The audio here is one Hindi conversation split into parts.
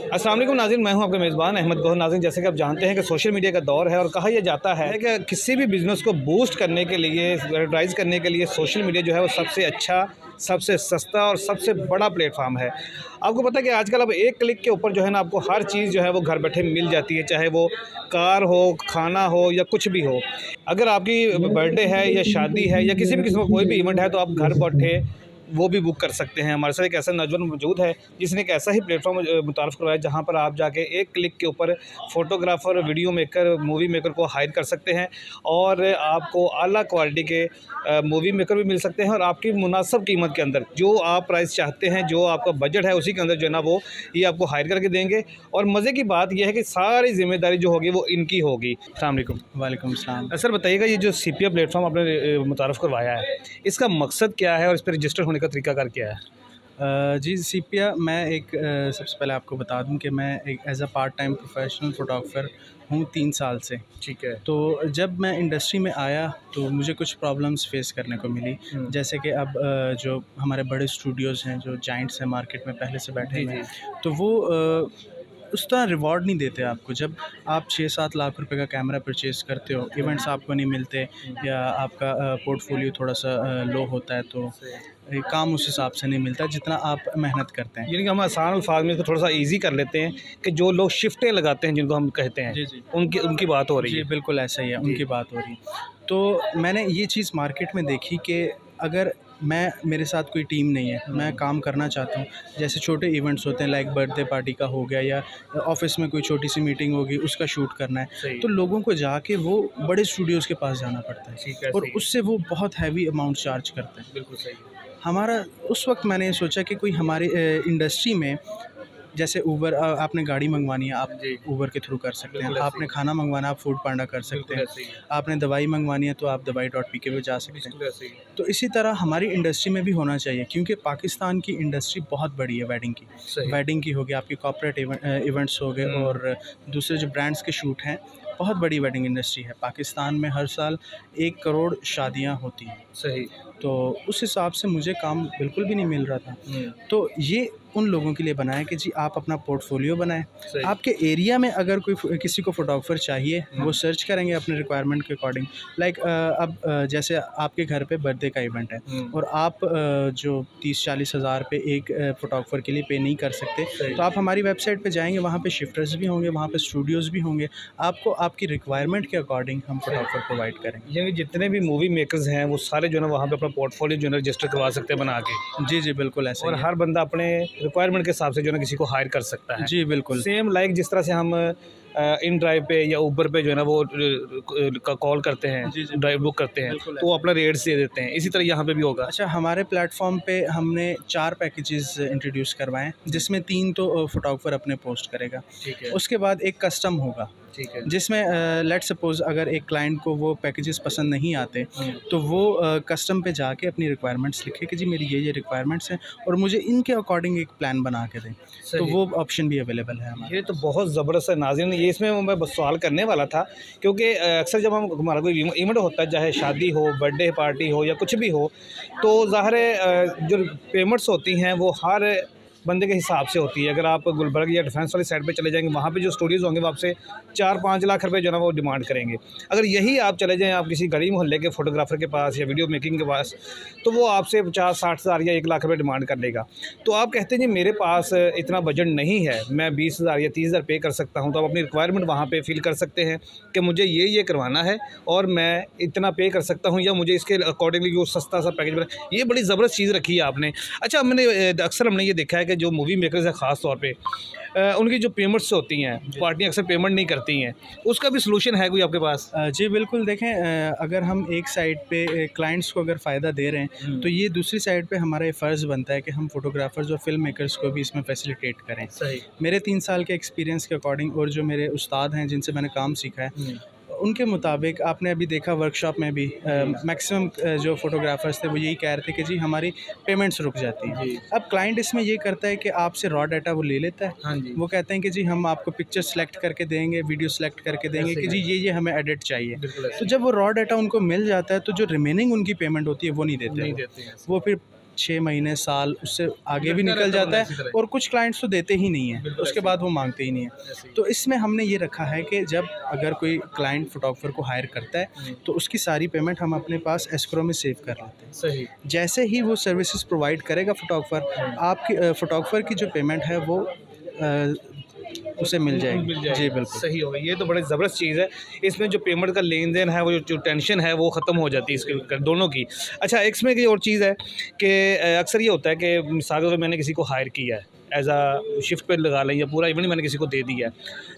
अस्सलाम वालेकुम नाज़रीन, मैं हूं आपका मेज़बान अहमद गौहर। नाज़रीन, जैसे कि आप जानते हैं कि सोशल मीडिया का दौर है और कहा यह जाता है कि किसी भी बिज़नेस को बूस्ट करने के लिए, एडवर्टाइज़ करने के लिए सोशल मीडिया जो है वो सबसे अच्छा, सबसे सस्ता और सबसे बड़ा प्लेटफॉर्म है। आपको पता है कि आजकल अब एक क्लिक के ऊपर जो है ना आपको हर चीज़ जो है वो घर बैठे मिल जाती है, चाहे वो कार हो, खाना हो या कुछ भी हो। अगर आपकी बर्थडे है या शादी है या किसी भी किस्म का कोई भी इवेंट है तो आप घर बैठे वो भी बुक कर सकते हैं। हमारे साथ एक ऐसा नौजवान मौजूद है जिसने एक ऐसा ही प्लेटफॉर्म मुतारफ़ करवाया जहाँ पर आप जाके एक क्लिक के ऊपर photographer, video maker, movie maker को हायर कर सकते हैं और आपको आला क्वालिटी के मूवी मेकर भी मिल सकते हैं और आपकी मुनासिब कीमत के अंदर जो आप प्राइस चाहते हैं, जो आपका बजट है उसी के अंदर जो है ना वो ये आपको हायर करके देंगे। और मज़े की बात यह है कि सारी ज़िम्मेदारी जो होगी वो इनकी होगी। अस्सलाम वालेकुम। वालेकुम सलाम। सर बताइएगा, ये जो सीपीए प्लेटफॉर्म आपने मुतारफ़ करवाया है, इसका मकसद क्या है और इस पर रजिस्टर होने का तरीकाकार क्या है? जी सीपिया, मैं सबसे पहले आपको बता दूं कि मैं एक as a part time professional photographer हूँ 3 साल से। ठीक है। तो जब मैं इंडस्ट्री में आया तो मुझे कुछ प्रॉब्लम्स फ़ेस करने को मिली। जैसे कि अब जो हमारे बड़े स्टूडियोज़ हैं, जो जायंट्स हैं मार्केट में पहले से बैठे जी, हुए जी। हैं, तो वो उस तरह रिवॉर्ड नहीं देते आपको। जब आप 6-7 लाख रुपए का कैमरा परचेज़ करते हो, इवेंट्स आपको नहीं मिलते या आपका पोर्टफोलियो थोड़ा-सा लो होता है, तो काम उस हिसाब से नहीं मिलता जितना आप मेहनत करते हैं। यानी कि हम आसान अल्फाज में इसको थोड़ा-सा ईज़ी कर लेते हैं कि जो लोग शिफ्टें लगाते हैं जिनको हम कहते हैं, जी, जी। उनकी उनकी बात हो रही जी, है। बिल्कुल ऐसा ही है, जी। उनकी बात हो रही है। तो मैंने ये चीज़ मार्केट में देखी कि अगर मेरे साथ कोई टीम नहीं है, मैं काम करना चाहता हूँ, जैसे छोटे इवेंट्स होते हैं लाइक बर्थडे पार्टी का हो गया या ऑफ़िस में कोई छोटी-सी मीटिंग होगी, उसका शूट करना है, सही। तो लोगों को जाके वो बड़े स्टूडियोज़ के पास जाना पड़ता है ठीक है, और सही है। उससे वो बहुत हैवी अमाउंट चार्ज करते हैं। बिल्कुल सही है। हमारा उस वक़्त मैंने ये सोचा कि कोई हमारे इंडस्ट्री में, जैसे ऊबर, आपने गाड़ी मंगवानी है, आप जी। ऊबर के थ्रू कर सकते हैं। बिल्कुल ऐसे आपने ही है। खाना मंगवाना है, आप फूड पांडा कर सकते बिल्कुल हैं। ऐसे ही है। आपने दवाई मंगवानी है तो आप दवाई.pk पे जा सकते हैं। बिल्कुल ऐसे ही है। तो इसी तरह हमारी इंडस्ट्री में भी होना चाहिए, क्योंकि पाकिस्तान की इंडस्ट्री बहुत बड़ी है वेडिंग की। सही। वेडिंग की हो गई, आपकी कॉर्पोरेट इवेंट्स हो गए और दूसरे जो ब्रांड्स के शूट हैं, बहुत बड़ी वेडिंग इंडस्ट्री है। पाकिस्तान में हर साल 1 करोड़ शादियाँ होती हैं। सही। तो उस हिसाब से मुझे काम बिल्कुल भी नहीं मिल रहा था। तो ये उन लोगों के लिए बनाया कि जी आप अपना पोर्टफोलियो बनाएँ। सही। आपके एरिया में अगर किसी को फ़ोटोग्राफ़र चाहिए, वो सर्च करेंगे अपने रिक्वायरमेंट के अकॉर्डिंग। लाइक अब जैसे आपके घर पे बर्थडे का इवेंट है और आप जो 30-40 हज़ार पे एक फ़ोटोग्राफ़र के लिए पे नहीं कर सकते, सही। तो आप हमारी वेबसाइट पे जाएँगे, वहाँ पे शिफ्टर्स भी होंगे, वहाँ पे स्टूडियोज़ भी होंगे। आपको आपकी रिक्वायरमेंट के अकॉर्डिंग हम फ़ोटोग्राफ़र प्रोवाइड करेंगे। यानी जितने भी मूवी मेकर्स हैं वो सारे जो है ना वहाँ पे अपना पोर्टफोलियो जो है ना रजिस्टर करवा सकते हैं बना के, जी, जी, बिल्कुल ऐसा और ही है। हर बंदा अपने रिक्वायरमेंट के हिसाब से जो है ना किसी को हायर कर सकता है। जी, बिल्कुल। सेम लाइक जिस तरह से हम इन ड्राइव पे या ऊबर पे जो है ना वो कॉल करते हैं, जी, जी, ड्राइव बुक करते हैं, बिल्कुल तो वो ऐसा ही अपना रेट्स दे देते हैं। इसी तरह यहाँ पे भी होगा। अच्छा, हमारे प्लेटफ़ॉर्म पे हमने 4 पैकेजेज़ इंट्रोड्यूस करवाएँ हैं, जिसमें 3 तो फ़ोटोग्राफ़र अपने पोस्ट करेगा। ठीक है। उसके बाद एक कस्टम होगा, ठीक है। जिसमें लेट्स सपोज़ अगर एक क्लाइंट को वो पैकेजेज़ पसंद नहीं आते, तो वो कस्टम पे जाके अपनी रिक्वायरमेंट्स लिखे कि जी मेरी ये रिक्वायरमेंट्स हैं और मुझे इनके अकॉर्डिंग एक प्लान बना के दें। तो सही। वो ऑप्शन भी अवेलेबल है हमारे ये तो पास। बहुत ज़बरदस्त है नाज़रीन, ये इसमें मैं बस सवाल करने वाला था क्योंकि अक्सर जब हम हमारा कोई इवेंट होता है, चाहे शादी हो, बर्थडे पार्टी हो या कुछ भी हो, तो ज़ाहिर है जो पेमेंट्स होती हैं वो हर बंदे के हिसाब से होती है। अगर आप गुलबर्ग या डिफेंस वाली साइड पे चले जाएँगे, वहाँ पे जो स्टूडियोज़ होंगे वो आपसे 4-5 लाख रुपए जो है ना वो डिमांड करेंगे। अगर यही आप चले जाएँ आप किसी गली मोहल्ले के फ़ोटोग्राफ़र के पास या वीडियो मेकिंग के पास, तो वो आपसे 50-60 हज़ार या 1 लाख रुपए डिमांड कर लेगा। तो आप कहते हैं जी मेरे पास इतना बजट नहीं है, मैं 20,000 या 30,000 पे कर सकता हूँ, तो आप अपनी रिक्वायरमेंट वहाँ पे फ़िल कर सकते हैं कि मुझे ये करवाना है और मैं इतना पे कर सकता हूँ या मुझे इसके अकॉर्डिंगली वो सस्ता सा पैकेज बना। ये बड़ी ज़बरदस्त चीज़ रखी है आपने। अच्छा, मैंने अक्सर हमने ये देखा है कि जो मूवी मेकर्स हैं ख़ास तौर पे उनकी जो पेमेंट्स होती हैं, पार्टियाँ अक्सर पेमेंट नहीं करती हैं, उसका भी सॉल्यूशन है कोई आपके पास? जी बिल्कुल, देखें, अगर हम एक साइड पे क्लाइंट्स को अगर फ़ायदा दे रहे हैं, तो ये दूसरी साइड पे हमारा ये फ़र्ज़ बनता है कि हम फ़ोटोग्राफ़र्स और फ़िल्म मेकर्स को भी इसमें फ़ैसिलिटेट करें। सही। मेरे 3 साल के एक्सपीरियंस के अकॉर्डिंग और जो मेरे उस्ताद हैं जिनसे मैंने काम सीखा है, उनके मुताबिक आपने अभी देखा वर्कशॉप में भी मैक्सिमम जो फ़ोटोग्राफ़र्स थे वो यही कह रहे थे कि जी हमारी पेमेंट्स रुक जाती हैं। जी। अब क्लाइंट इसमें ये करता है कि आपसे रॉ डाटा वो ले लेता है। हाँ जी। वो कहते हैं कि जी हम आपको पिक्चर सेलेक्ट करके देंगे, वीडियो सेलेक्ट करके देंगे ऐसे कि ही जी है। ये हमें एडिट चाहिए। बिल्कुल ऐसे तो ही। जब वो रॉ डाटा उनको मिल जाता है, तो जो रिमेनिंग उनकी पेमेंट होती है वो नहीं देते नहीं वो। देते हैं। वो फिर 6 महीने, साल, उससे आगे भी निकल जाता है, और कुछ क्लाइंट्स तो देते ही नहीं हैं, उसके बाद वो मांगते ही नहीं हैं। तो इसमें हमने ये रखा है कि जब अगर कोई क्लाइंट फोटोग्राफर को हायर करता है तो उसकी सारी पेमेंट हम अपने पास एस्क्रो में सेव कर लेते हैं। सही। जैसे ही वो सर्विसेज प्रोवाइड करेगा फोटोग्राफर, आपकी फोटोग्राफर की जो पेमेंट है वो उसे मिल जाएगी। जी बिल्कुल, सही होगा। ये तो बड़ी ज़बरदस्त चीज़ है। इसमें जो पेमेंट का लेन-देन है, वो जो टेंशन है, वो ख़त्म हो जाती है इसके दोनों की। अच्छा, एक इसमें एक और चीज़ है कि अक्सर ये होता है कि मिसाल के तौर पे मैंने किसी को हायर किया है, एज़ अ शिफ्ट पे लगा लें, या पूरा इवेंट मैंने किसी को दे दिया है,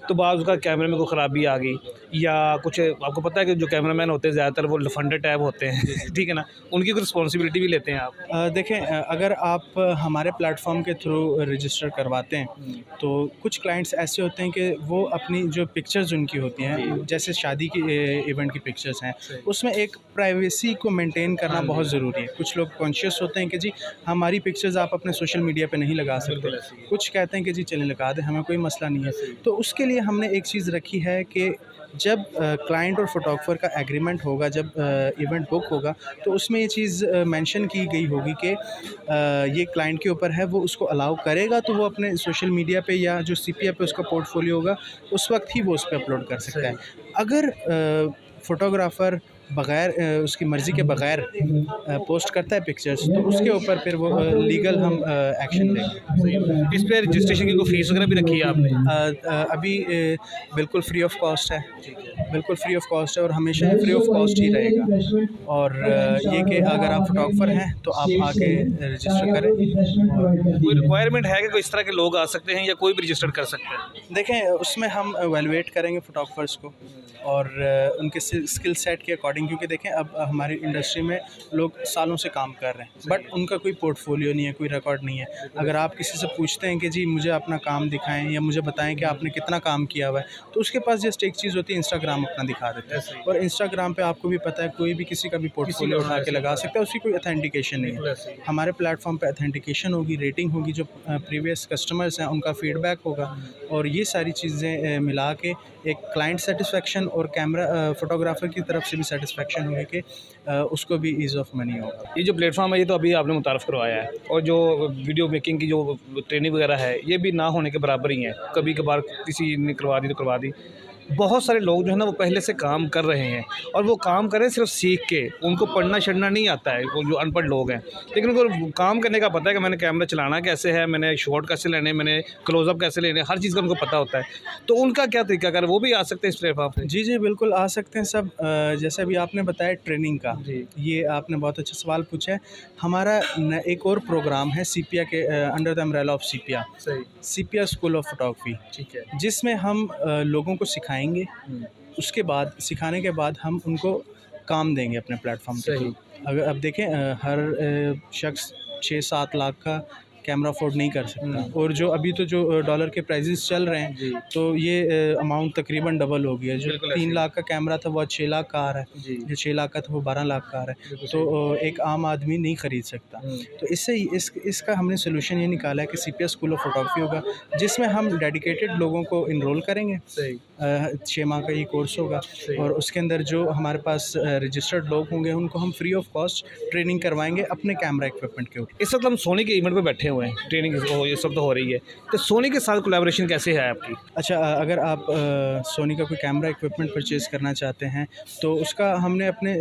तो बाज़ उसका कैमरे में कोई ख़राबी आ गई, या कुछ आपको पता है कि जो कैमरामैन होते हैं ज़्यादातर वो लफंडर टाइप होते हैं, ठीक है ना? उनकी कोई रिस्पॉन्सिबिलिटी भी लेते हैं आप? देखें, अगर आप हमारे प्लेटफॉर्म के थ्रू रजिस्टर करवाते हैं तो कुछ क्लाइंट्स ऐसे होते हैं कि वो अपनी जो पिक्चर्स उनकी होती हैं, जैसे शादी की इवेंट की पिक्चर्स हैं, उसमें एक प्राइवेसी को मेंटेन करना बहुत ज़रूरी है। कुछ लोग कॉन्शियस होते हैं कि जी हमारी पिक्चर्स आप अपने सोशल मीडिया पे नहीं लगा सकते, कुछ कहते हैं कि जी चलें लगा दें, हमें कोई मसला नहीं है। तो उसके लिए हमने एक चीज़ रखी है कि जब क्लाइंट और फोटोग्राफर का एग्रीमेंट होगा, जब इवेंट बुक होगा, तो उसमें ये चीज़ मेंशन की गई होगी कि ये क्लाइंट के ऊपर है, वो उसको अलाउ करेगा तो वो अपने सोशल मीडिया पे या जो सीपीए पे उसका पोर्टफोलियो होगा उस वक्त ही वो उस पर अपलोड कर सकता है। अगर फोटोग्राफर बग़ैर उसकी मर्ज़ी के बग़ैर पोस्ट करता है पिक्चर्स, तो उसके ऊपर फिर वो लीगल हम एक्शन लेंगे। इस पे रजिस्ट्रेशन की कोई फ़ीस वगैरह भी रखी है आपने? अभी बिल्कुल फ्री ऑफ कॉस्ट है, बिल्कुल फ्री ऑफ कॉस्ट है, और हमेशा ही फ्री ऑफ कॉस्ट ही रहेगा। और ये कि अगर आप फोटोग्राफर हैं तो आप आके रजिस्टर करें। कोई रिक्वायरमेंट है कि कोई इस तरह के लोग आ सकते हैं, या कोई भी रजिस्टर कर सकते हैं? देखें, उसमें हम एवेलुएट करेंगे फोटोग्राफर्स को और उनके स्किल सेट के अकॉर्डिंग, क्योंकि देखें अब हमारी इंडस्ट्री में लोग सालों से काम कर रहे हैं, बट उनका कोई पोर्टफोलियो नहीं है, कोई रिकॉर्ड नहीं है। अगर आप किसी से पूछते हैं कि जी मुझे अपना काम दिखाएं या मुझे बताएं कि आपने कितना काम किया हुआ है, तो उसके पास जस्ट एक चीज़ होती है, इंस्टाग्राम अपना दिखा देते हैं। और इंस्टाग्राम पे आपको भी पता है कोई भी किसी का भी पोर्टफोलियो उठा के लगा सकता है, उसकी कोई अथेंटिकेशन नहीं है। हमारे प्लेटफॉर्म पे अथेंटिकेशन होगी, रेटिंग होगी, जो प्रीवियस कस्टमर्स हैं उनका फीडबैक होगा, और ये सारी चीज़ें मिला के एक क्लाइंट सेटिस्फेक्शन और कैमरा फोटोग्राफर की तरफ से भी सेटिस्फेक्शन होगी कि उसको भी ईज़ ऑफ मनी होगा। ये जो प्लेटफॉर्म है, ये तो अभी आपने मुतारफ़ करवाया है, और जो वीडियो मेकिंग की जो ट्रेनिंग वगैरह है, ये भी ना होने के बराबर ही है। कभी कभार किसी ने करवा दी तो करवा दी। बहुत सारे लोग जो है ना, वो पहले से काम कर रहे हैं, और वो काम कर रहे हैं सिर्फ सीख के, उनको पढ़ना छढ़ना नहीं आता है, वो जो अनपढ़ लोग हैं, लेकिन उनको काम करने का पता है कि मैंने कैमरा चलाना कैसे है, मैंने शॉट कैसे लेने, मैंने क्लोज़अप कैसे लेने, हर चीज़ का उनको पता होता है। तो उनका क्या तरीका कर, वो भी आ सकते हैं इस प्लेटफॉर्म पे? जी, जी, बिल्कुल आ सकते हैं सब। जैसे अभी आपने बताया ट्रेनिंग का, ये आपने बहुत अच्छा सवाल पूछा है। हमारा एक और प्रोग्राम है सीपिया के under the umbrella of sepia, sepia school of photography, ठीक है। जिसमें हम लोगों को सिखाएंगे। उसके बाद सिखाने के बाद हम उनको काम देंगे अपने प्लेटफॉर्म के थ्रू। अगर अब देखें, हर शख्स 6-7 लाख का कैमरा अफोर्ड नहीं कर सकता, और जो अभी तो जो डॉलर के प्राइसेस चल रहे हैं, तो ये अमाउंट तकरीबन डबल हो गया है। जो 3 लाख का कैमरा था वो 6 लाख का आ रहा है, जो 6 लाख का था वो 12 लाख का आ रहा है। तो एक आम आदमी नहीं ख़रीद सकता। तो इससे इसका हमने सोल्यूशन ये निकाला है कि सीपीएस स्कूल ऑफ फोटोग्राफी होगा, जिसमें हम डेडिकेटेड लोगों को इनरोल करेंगे। 6 माह का ये कोर्स होगा, और उसके अंदर जो हमारे पास रजिस्टर्ड लोग होंगे उनको हम फ्री ऑफ कॉस्ट ट्रेनिंग करवाएंगे अपने कैमरा इक्विपमेंट के ऊपर। इस वक्त हम सोनी के इवेंट पे बैठे हुए हैं, ट्रेनिंग इस वक्त हो रही है, तो सोनी के साथ कोलैबोरेशन कैसे है आपकी? अच्छा, अगर आप सोनी का कोई कैमरा इक्विपमेंट परचेज़ करना चाहते हैं तो उसका हमने अपने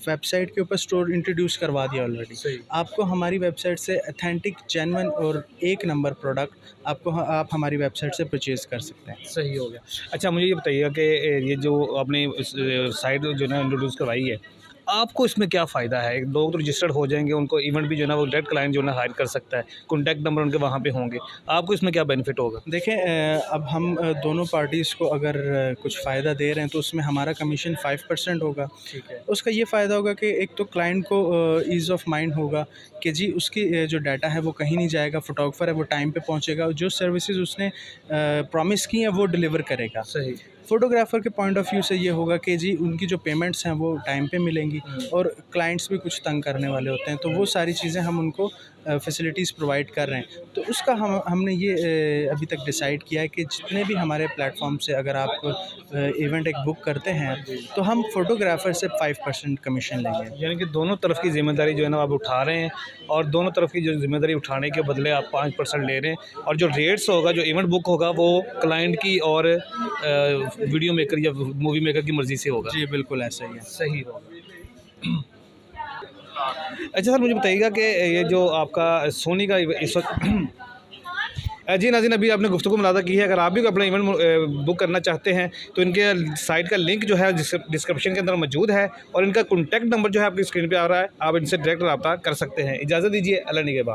वेबसाइट के ऊपर स्टोर इंट्रोड्यूस करवा दिया ऑलरेडी। आपको हमारी वेबसाइट से ऑथेंटिक, जेन्युइन और एक नंबर प्रोडक्ट आप हमारी वेबसाइट से परचेज़ कर सकते हैं। सही हो गया। अच्छा, मुझे ये बताइएगा कि ये जो आपने साइट जो है ना इंट्रोड्यूस करवाई है, आपको इसमें क्या फ़ायदा है? लोग तो रजिस्टर्ड हो जाएंगे, उनको इवेंट भी जो है ना वो डायरेक्ट क्लाइंट जो है ना हायर कर सकता है, कॉन्टैक्ट नंबर उनके वहाँ पे होंगे। आपको इसमें क्या बेनिफिट होगा? देखें, अब हम दोनों पार्टीज़ को अगर कुछ फ़ायदा दे रहे हैं तो उसमें हमारा कमीशन 5% होगा। ठीक है। उसका ये फ़ायदा होगा कि एक तो क्लाइंट को ईज़ ऑफ माइंड होगा कि जी उसकी जो डाटा है वो कहीं नहीं जाएगा, फ़ोटोग्राफर है वो टाइम पे पहुंचेगा, जो सर्विसेज उसने प्रॉमिस की हैं वो डिलीवर करेगा। सही। फ़ोटोग्राफ़र के पॉइंट ऑफ व्यू से ये होगा कि जी उनकी जो पेमेंट्स हैं वो टाइम पे मिलेंगी, और क्लाइंट्स भी कुछ तंग करने वाले होते हैं, तो वो सारी चीज़ें हम उनको फैसिलिटीज़ प्रोवाइड कर रहे हैं, तो उसका हमने ये अभी तक डिसाइड किया है कि जितने भी हमारे प्लेटफॉर्म से अगर आप इवेंट एक बुक करते हैं तो हम फोटोग्राफर से 5% कमीशन लेंगे। यानी कि दोनों तरफ की ज़िम्मेदारी जो है ना आप उठा रहे हैं, और दोनों तरफ की जो ज़िम्मेदारी उठाने के बदले आप 5% ले रहे हैं, और जो रेट्स होगा, जो इवेंट बुक होगा, वो क्लाइंट की और वीडियो मेकर या मूवी मेकर की मर्ज़ी से होगा। जी बिल्कुल ऐसा ही है। सही होगा। अच्छा सर, मुझे बताइएगा कि ये जो आपका सोनी का इस वक्त जी नाज़रीन, अभी आपने गुफ्तगू मुलादा की है। अगर आप भी अपना इवेंट बुक करना चाहते हैं तो इनके साइट का लिंक जो है डिस्क्रिप्शन के अंदर मौजूद है, और इनका कॉन्टैक्ट नंबर जो है आपकी स्क्रीन पे आ रहा है, आप इनसे डायरेक्ट रब्ता कर सकते हैं। इजाज़त दीजिए, अल्लाह निगहबान।